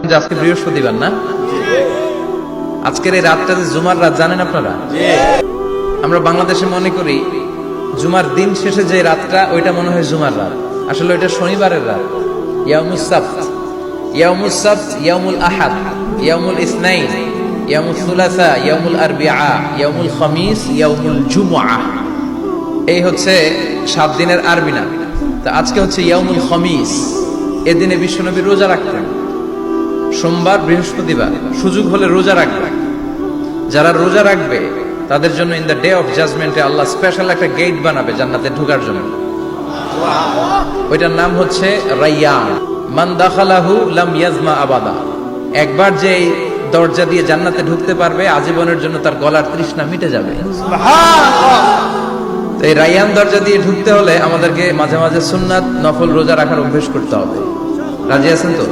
আজকে বৃহস্পতিবার না? আজকের এই রাতটা যে জুমার রাত জানেন আপনারা? আমরা বাংলাদেশে মনে করি জুমার দিন শেষে যে রাতটা ওইটা মনে হয় জুমার রাত, আসলে ওইটা শনিবারের রাত। ইয়াউমুস সাবত, ইয়াউমুস সাবত, ইয়াউমুল আহাদ, ইয়াউমুল ইসনাইন, ইয়াউমুল সুলাসা, ইয়াউমুল আরবিআ, ইয়াউমুল খামিস, ইয়াউমুল জুমআ। এই হচ্ছে 7 দিনের আরবি নাম। তা আজকে হচ্ছে ইয়াউমুল খামিস। এদিনে বিশ্বনবী রোজা রাখতেন, সোমবার বৃহস্পতিবার সুযোগ হলে রোজা রাখবে। যারা রোজা রাখবে তাদের জন্য ইন দ্য ডে অফ জাজমেন্টে আল্লাহ স্পেশাল একটা গেট বানাবে জান্নাতে ঢোকার জন্য। ওইটার নাম হচ্ছে রাইয়ান। মান দাখালাহু লাম ইয়াজমা আবাদা। একবার যে দরজা দিয়ে জান্নাতে ঢুকতে পারবে আজীবনের জন্য তার গলার তৃষ্ণা মিটে যাবে। তো এই রাইয়ান দরজা দিয়ে ঢুকতে হলে আমাদেরকে মাঝে মাঝে সুন্নাত নফল রোজা রাখার অভ্যেস করতে হবে। রাজি আছেন তো?